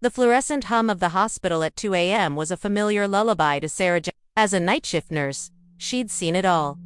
The fluorescent hum of the hospital at 2 a.m. was a familiar lullaby to Sarah. As a night shift nurse, she'd seen it all.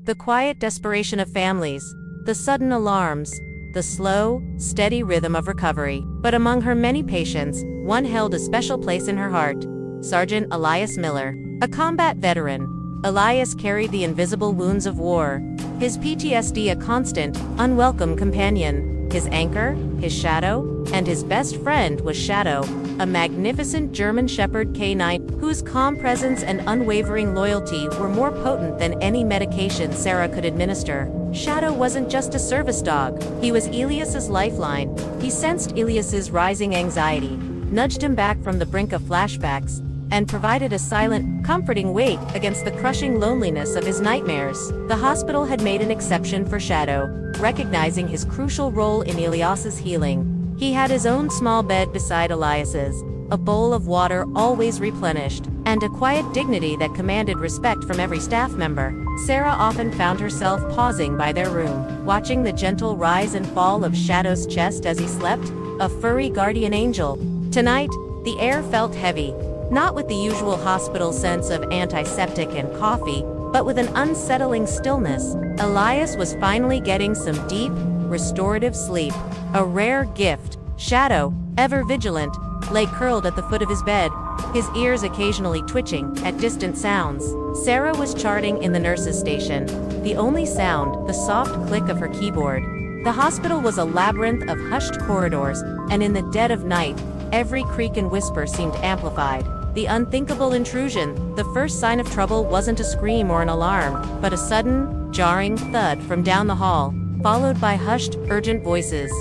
The quiet desperation of families, the sudden alarms, the slow, steady rhythm of recovery. But among her many patients, one held a special place in her heart: Sergeant Elias Miller. A combat veteran, Elias carried the invisible wounds of war, his PTSD a constant, unwelcome companion. His anchor, his shadow, and his best friend was Shadow, a magnificent German Shepherd canine whose calm presence and unwavering loyalty were more potent than any medication Sarah could administer. Shadow wasn't just a service dog, he was Elias's lifeline. He sensed Elias's rising anxiety, nudged him back from the brink of flashbacks, and provided a silent, comforting weight against the crushing loneliness of his nightmares. The hospital had made an exception for Shadow, recognizing his crucial role in Elias's healing. He had his own small bed beside Elias's, a bowl of water always replenished, and a quiet dignity that commanded respect from every staff member. Sarah often found herself pausing by their room, watching the gentle rise and fall of Shadow's chest as he slept, a furry guardian angel. Tonight, the air felt heavy, not with the usual hospital sense of antiseptic and coffee, but with an unsettling stillness. Elias was finally getting some deep, restorative sleep, a rare gift. Shadow, ever vigilant, lay curled at the foot of his bed, his ears occasionally twitching at distant sounds. Sarah was charting in the nurse's station, the only sound, the soft click of her keyboard. The hospital was a labyrinth of hushed corridors, and in the dead of night, every creak and whisper seemed amplified. The unthinkable intrusion. The first sign of trouble wasn't a scream or an alarm, but a sudden, jarring thud from down the hall, followed by hushed, urgent voices.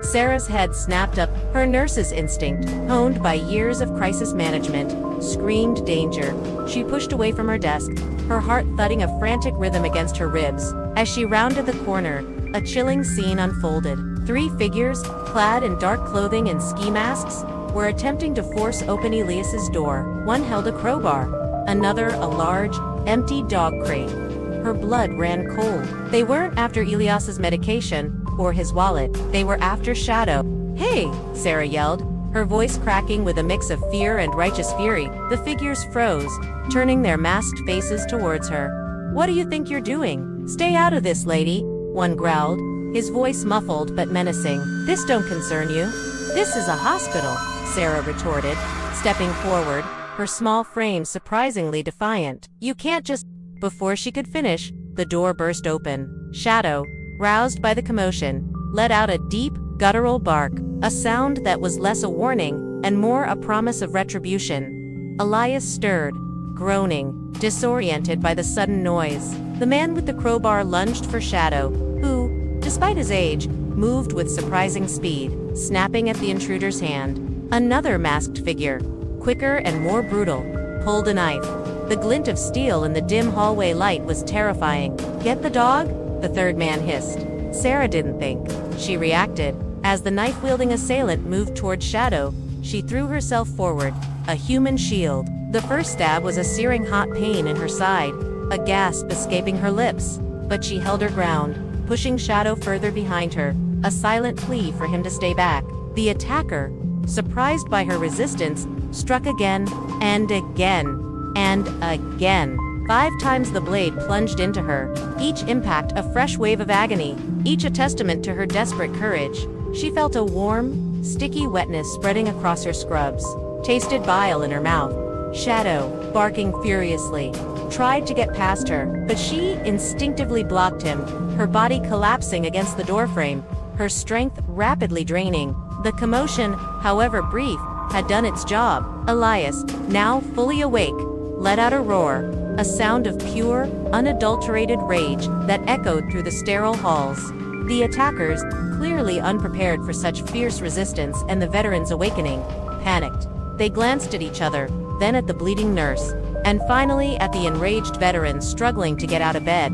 Sarah's head snapped up. Her nurse's instinct, honed by years of crisis management, screamed danger. She pushed away from her desk, her heart thudding a frantic rhythm against her ribs. As she rounded the corner, a chilling scene unfolded. 3 figures, clad in dark clothing and ski masks, were attempting to force open Elias's door. One held a crowbar, another a large, empty dog crate. Her blood ran cold. They weren't after Elias's medication or his wallet, they were after Shadow. "Hey!" Sarah yelled, her voice cracking with a mix of fear and righteous fury. The figures froze, turning their masked faces towards her. "What do you think you're doing? Stay out of this, lady," one growled, his voice muffled but menacing. "This don't concern you. This is a hospital," Sarah retorted, stepping forward, her small frame surprisingly defiant. "You can't just—" Before she could finish, the door burst open. Shadow, roused by the commotion, let out a deep, guttural bark, a sound that was less a warning and more a promise of retribution. Elias stirred, groaning, disoriented by the sudden noise. The man with the crowbar lunged for Shadow, who, despite his age, moved with surprising speed, snapping at the intruder's hand. Another masked figure, quicker and more brutal, pulled a knife. The glint of steel in the dim hallway light was terrifying. "Get the dog?" the third man hissed. Sarah didn't think. She reacted. As the knife-wielding assailant moved toward Shadow, she threw herself forward, a human shield. The first stab was a searing hot pain in her side, a gasp escaping her lips. But she held her ground, pushing Shadow further behind her, a silent plea for him to stay back. The attacker, surprised by her resistance, struck again, and again, and again. 5 times the blade plunged into her, each impact a fresh wave of agony, each a testament to her desperate courage. She felt a warm, sticky wetness spreading across her scrubs, tasted bile in her mouth. Shadow, barking furiously, tried to get past her, but she instinctively blocked him, her body collapsing against the doorframe, her strength rapidly draining. The commotion, however brief, had done its job. Elias, now fully awake, let out a roar, a sound of pure, unadulterated rage that echoed through the sterile halls. The attackers, clearly unprepared for such fierce resistance and the veteran's awakening, panicked. They glanced at each other, then at the bleeding nurse, and finally at the enraged veteran struggling to get out of bed.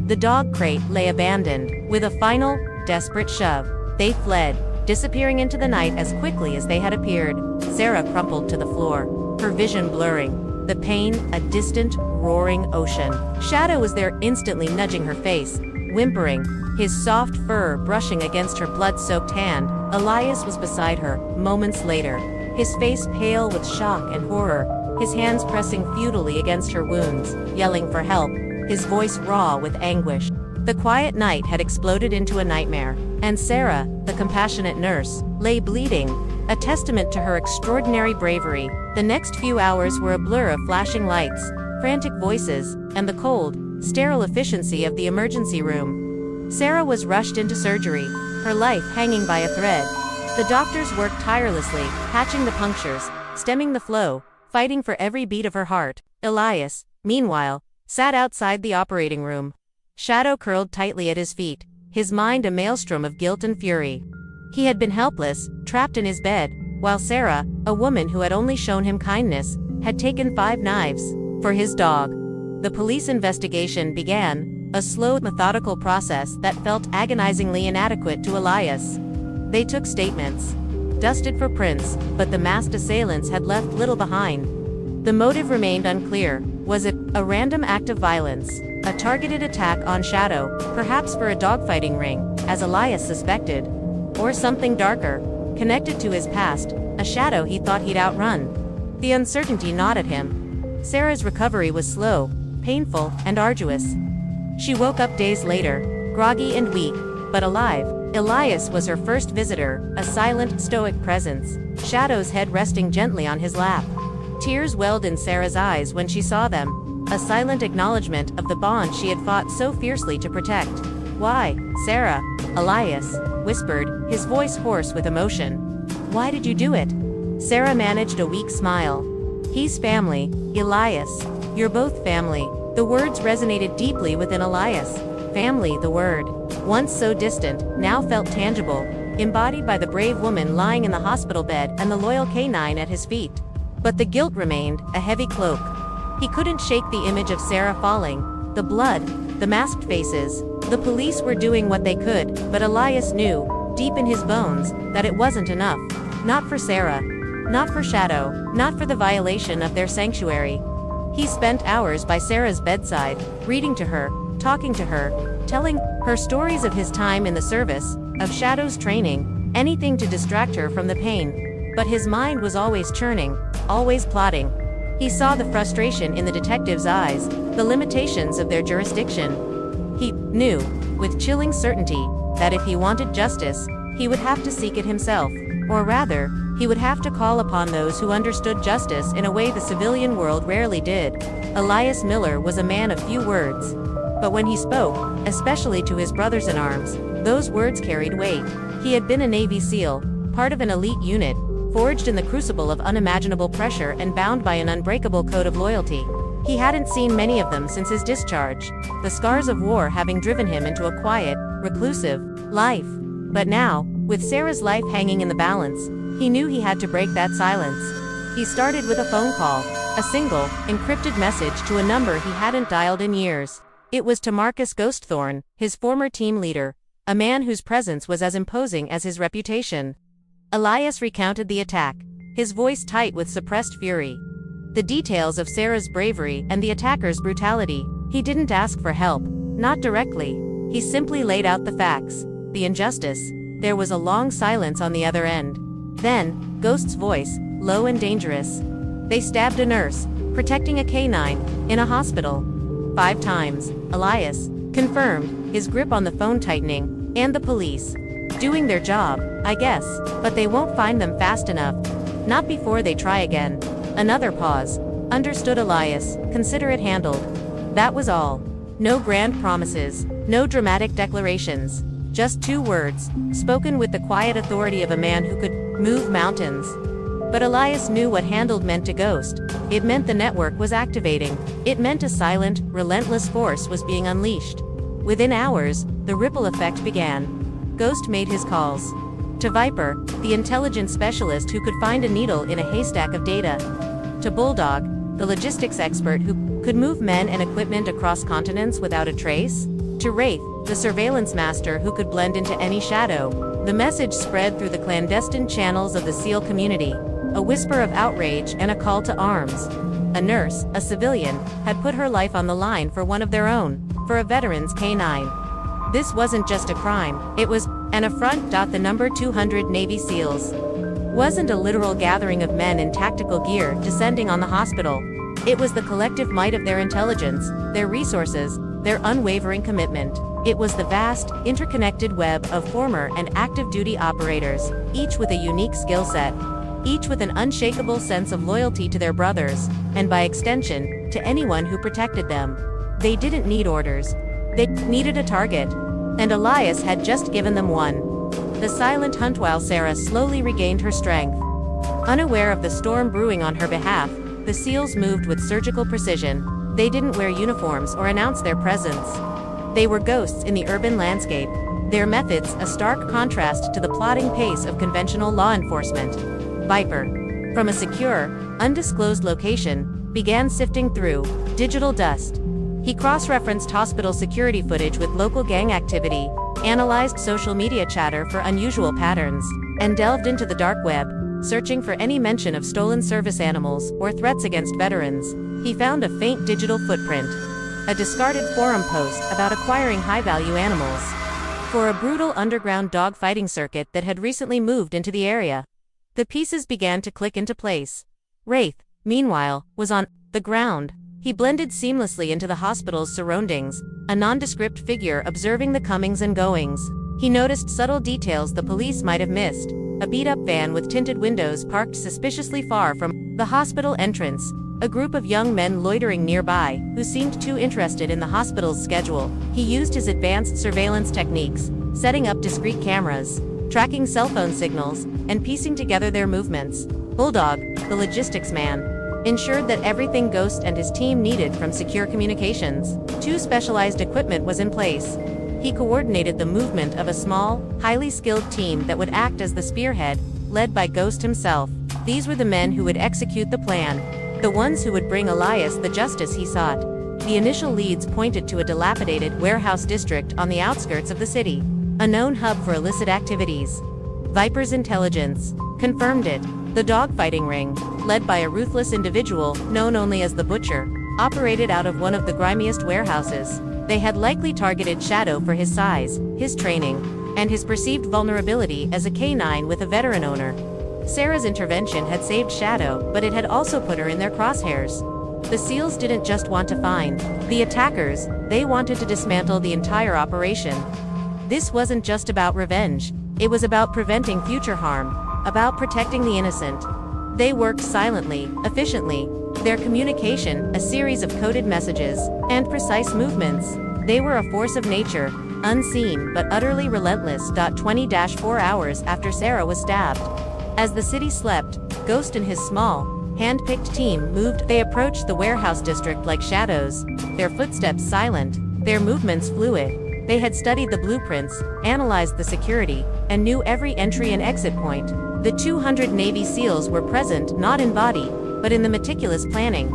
The dog crate lay abandoned. With a final, desperate shove, they fled, disappearing into the night as quickly as they had appeared. Sarah crumpled to the floor, her vision blurring, the pain a distant, roaring ocean. Shadow was there instantly, nudging her face, whimpering, his soft fur brushing against her blood-soaked hand. Elias was beside her, moments later, his face pale with shock and horror, his hands pressing futilely against her wounds, yelling for help, his voice raw with anguish. The quiet night had exploded into a nightmare, and Sarah, the compassionate nurse, lay bleeding, a testament to her extraordinary bravery. The next few hours were a blur of flashing lights, frantic voices, and the cold, sterile efficiency of the emergency room. Sarah was rushed into surgery, her life hanging by a thread. The doctors worked tirelessly, patching the punctures, stemming the flow, fighting for every beat of her heart. Elias, meanwhile, sat outside the operating room. Shadow curled tightly at his feet, his mind a maelstrom of guilt and fury. He had been helpless, trapped in his bed, while Sarah, a woman who had only shown him kindness, had taken 5 knives for his dog. The police investigation began, a slow, methodical process that felt agonizingly inadequate to Elias. They took statements, dusted for prints, but the masked assailants had left little behind. The motive remained unclear. Was it a random act of violence, a targeted attack on Shadow, perhaps for a dogfighting ring, as Elias suspected? Or something darker, connected to his past, a shadow he thought he'd outrun? The uncertainty gnawed at him. Sarah's recovery was slow, painful, and arduous. She woke up days later, groggy and weak, but alive. Elias was her first visitor, a silent, stoic presence, Shadow's head resting gently on his lap. Tears welled in Sarah's eyes when she saw them, a silent acknowledgement of the bond she had fought so fiercely to protect. "Why, Sarah?" Elias whispered, his voice hoarse with emotion. "Why did you do it?" Sarah managed a weak smile. "He's family, Elias. You're both family." The words resonated deeply within Elias. Family, the word, once so distant, now felt tangible, embodied by the brave woman lying in the hospital bed and the loyal canine at his feet. But the guilt remained, a heavy cloak. He couldn't shake the image of Sarah falling, the blood, the masked faces. The police were doing what they could, but Elias knew, deep in his bones, that it wasn't enough. Not for Sarah. Not for Shadow. Not for the violation of their sanctuary. He spent hours by Sarah's bedside, reading to her, talking to her, telling her stories of his time in the service, of Shadow's training, anything to distract her from the pain. But his mind was always churning, always plotting. He saw the frustration in the detectives' eyes, the limitations of their jurisdiction. He knew, with chilling certainty, that if he wanted justice, he would have to seek it himself. Or rather, he would have to call upon those who understood justice in a way the civilian world rarely did. Elias Miller was a man of few words. But when he spoke, especially to his brothers-in-arms, those words carried weight. He had been a Navy SEAL, part of an elite unit, forged in the crucible of unimaginable pressure and bound by an unbreakable code of loyalty. He hadn't seen many of them since his discharge, the scars of war having driven him into a quiet, reclusive life. But now, with Sarah's life hanging in the balance, he knew he had to break that silence. He started with a phone call, a single, encrypted message to a number he hadn't dialed in years. It was to Marcus Ghostthorn, his former team leader, a man whose presence was as imposing as his reputation. Elias recounted the attack, his voice tight with suppressed fury. The details of Sarah's bravery and the attacker's brutality. He didn't ask for help, not directly. He simply laid out the facts, the injustice. There was a long silence on the other end. Then, Ghost's voice, low and dangerous. "They stabbed a nurse, protecting a canine, in a hospital. 5 times, Elias confirmed, his grip on the phone tightening. "And the police. Doing their job, I guess, but they won't find them fast enough. Not before they try again." Another pause. "Understood, Elias. Consider it handled." That was all. No grand promises, no dramatic declarations. Just 2 words, spoken with the quiet authority of a man who could move mountains. But Elias knew what handled meant to Ghost. It meant the network was activating. It meant a silent, relentless force was being unleashed. Within hours, the ripple effect began. Ghost made his calls. To Viper, the intelligence specialist who could find a needle in a haystack of data. To Bulldog, the logistics expert who could move men and equipment across continents without a trace. To Wraith, the surveillance master who could blend into any shadow. The message spread through the clandestine channels of the SEAL community, a whisper of outrage and a call to arms. A nurse, a civilian, had put her life on the line for one of their own, for a veteran's canine. This wasn't just a crime, it was an affront. The number 200 Navy SEALs. wasn't a literal gathering of men in tactical gear descending on the hospital. It was the collective might of their intelligence, their resources, their unwavering commitment. It was the vast, interconnected web of former and active duty operators, each with a unique skill set, each with an unshakable sense of loyalty to their brothers, and by extension, to anyone who protected them. They didn't need orders. They needed a target. And Elias had just given them one. The silent hunt while Sarah slowly regained her strength. Unaware of the storm brewing on her behalf, the SEALs moved with surgical precision. They didn't wear uniforms or announce their presence. They were ghosts in the urban landscape, their methods a stark contrast to the plodding pace of conventional law enforcement. Viper, from a secure, undisclosed location, began sifting through digital dust. He cross-referenced hospital security footage with local gang activity, analyzed social media chatter for unusual patterns, and delved into the dark web, searching for any mention of stolen service animals or threats against veterans. He found a faint digital footprint, a discarded forum post about acquiring high-value animals for a brutal underground dog fighting circuit that had recently moved into the area. The pieces began to click into place. Wraith, meanwhile, was on the ground. He blended seamlessly into the hospital's surroundings, a nondescript figure observing the comings and goings. He noticed subtle details the police might have missed. A beat-up van with tinted windows parked suspiciously far from the hospital entrance, a group of young men loitering nearby, who seemed too interested in the hospital's schedule. He used his advanced surveillance techniques, setting up discrete cameras, tracking cell phone signals, and piecing together their movements. Bulldog, the logistics man, ensured that everything Ghost and his team needed from secure communications to specialized equipment was in place. He coordinated the movement of a small, highly skilled team that would act as the spearhead, led by Ghost himself. These were the men who would execute the plan, the ones who would bring Elias the justice he sought. The initial leads pointed to a dilapidated warehouse district on the outskirts of the city, a known hub for illicit activities. Viper's intelligence confirmed it. The dogfighting ring, led by a ruthless individual known only as the Butcher, operated out of one of the grimiest warehouses. They had likely targeted Shadow for his size, his training, and his perceived vulnerability as a canine with a veteran owner. Sarah's intervention had saved Shadow, but it had also put her in their crosshairs. The SEALs didn't just want to find the attackers, they wanted to dismantle the entire operation. This wasn't just about revenge, it was about preventing future harm, about protecting the innocent. They worked silently, efficiently, their communication a series of coded messages, and precise movements. They were a force of nature, unseen but utterly relentless. 20-4 hours after Sarah was stabbed. As the city slept, Ghost and his small, hand-picked team moved. They approached the warehouse district like shadows, their footsteps silent, their movements fluid. They had studied the blueprints, analyzed the security, and knew every entry and exit point. The 200 Navy SEALs were present not in body, but in the meticulous planning,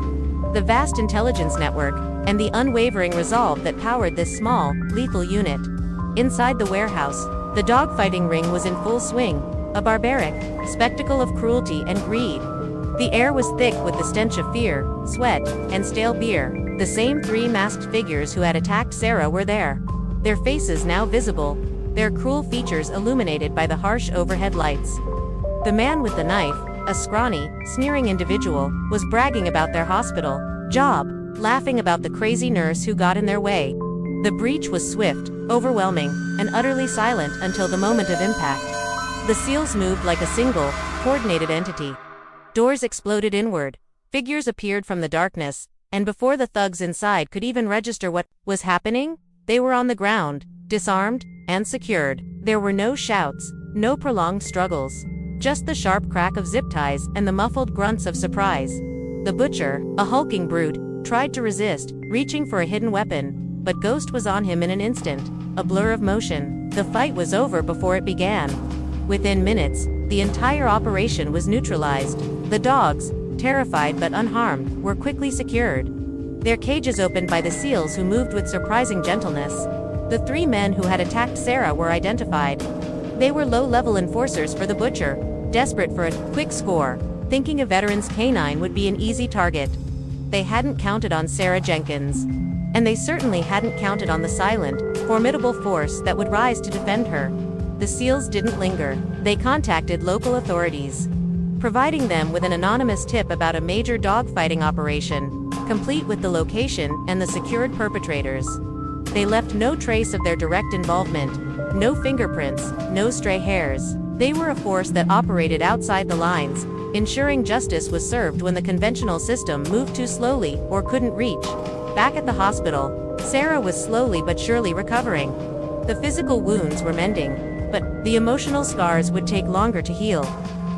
the vast intelligence network, and the unwavering resolve that powered this small, lethal unit. Inside the warehouse, the dogfighting ring was in full swing, a barbaric spectacle of cruelty and greed. The air was thick with the stench of fear, sweat, and stale beer. The same three masked figures who had attacked Sarah were there, their faces now visible, their cruel features illuminated by the harsh overhead lights. The man with the knife, a scrawny, sneering individual, was bragging about their hospital job, laughing about the crazy nurse who got in their way. The breach was swift, overwhelming, and utterly silent until the moment of impact. The SEALs moved like a single, coordinated entity. Doors exploded inward, figures appeared from the darkness, and before the thugs inside could even register what was happening, they were on the ground, disarmed, and secured. There were no shouts, no prolonged struggles. Just the sharp crack of zip ties and the muffled grunts of surprise. The Butcher, a hulking brute, tried to resist, reaching for a hidden weapon, but Ghost was on him in an instant, a blur of motion. The fight was over before it began. Within minutes, the entire operation was neutralized. The dogs, terrified but unharmed, were quickly secured, their cages opened by the SEALs who moved with surprising gentleness. The three men who had attacked Sarah were identified. They were low-level enforcers for the Butcher, desperate for a quick score, thinking a veteran's canine would be an easy target. They hadn't counted on Sarah Jenkins. And they certainly hadn't counted on the silent, formidable force that would rise to defend her. the SEALs didn't linger. They contacted local authorities, providing them with an anonymous tip about a major dogfighting operation, complete with the location and the secured perpetrators. They left no trace of their direct involvement, no fingerprints, no stray hairs. They were a force that operated outside the lines, ensuring justice was served when the conventional system moved too slowly or couldn't reach. Back at the hospital, Sarah was slowly but surely recovering. The physical wounds were mending, but the emotional scars would take longer to heal.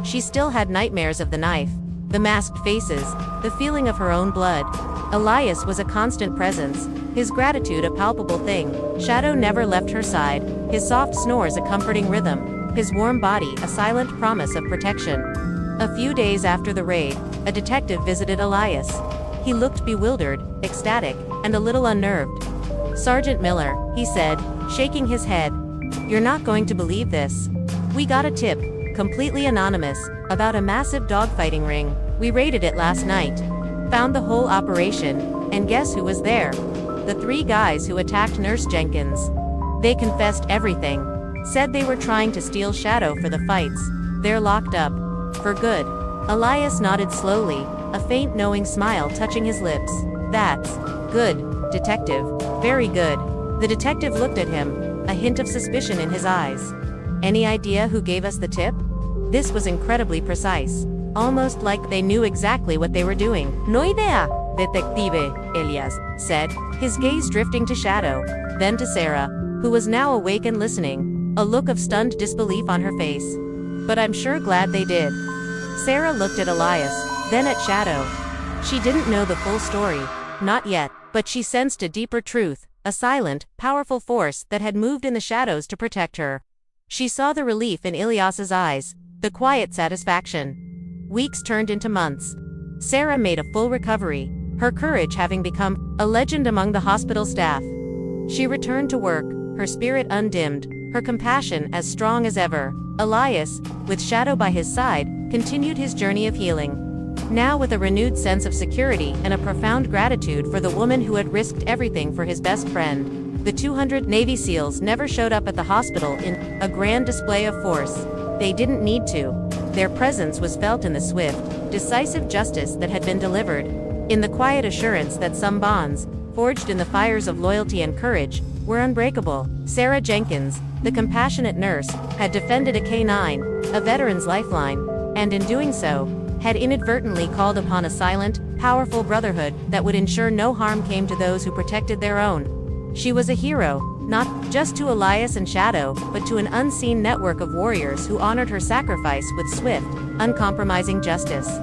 She still had nightmares of the knife, the masked faces, the feeling of her own blood. Elias was a constant presence, his gratitude a palpable thing. Shadow never left her side, his soft snores a comforting rhythm, his warm body a silent promise of protection. A few days after the raid, a detective visited Elias. He looked bewildered, ecstatic, and a little unnerved. "Sergeant Miller," he said, shaking his head. "You're not going to believe this. We got a tip, completely anonymous, about a massive dogfighting ring. We raided it last night. Found the whole operation, and guess who was there? The 3 guys who attacked Nurse Jenkins. They confessed everything. Said they were trying to steal Shadow for the fights. They're locked up. For good." Elias nodded slowly, a faint knowing smile touching his lips. "That's good, detective. Very good." The detective looked at him, a hint of suspicion in his eyes. "Any idea who gave us the tip?" This was incredibly precise, almost like they knew exactly what they were doing. "No idea, detective," Elias said, his gaze drifting to Shadow, then to Sarah, who was now awake and listening, a look of stunned disbelief on her face. "But I'm sure glad they did." Sarah looked at Elias, then at Shadow. She didn't know the full story, not yet, but she sensed a deeper truth, a silent, powerful force that had moved in the shadows to protect her. She saw the relief in Elias's eyes, the quiet satisfaction. Weeks turned into months. Sarah made a full recovery, her courage having become a legend among the hospital staff. She returned to work, her spirit undimmed, her compassion as strong as ever. Elias, with Shadow by his side, continued his journey of healing. Now with a renewed sense of security and a profound gratitude for the woman who had risked everything for his best friend. The 200 Navy SEALs never showed up at the hospital in a grand display of force. They didn't need to. Their presence was felt in the swift, decisive justice that had been delivered, in the quiet assurance that some bonds, forged in the fires of loyalty and courage, were unbreakable. Sarah Jenkins, the compassionate nurse, had defended a K-9, a veteran's lifeline, and in doing so, had inadvertently called upon a silent, powerful brotherhood that would ensure no harm came to those who protected their own. She was a hero, not just to Elias and Shadow, but to an unseen network of warriors who honored her sacrifice with swift, uncompromising justice.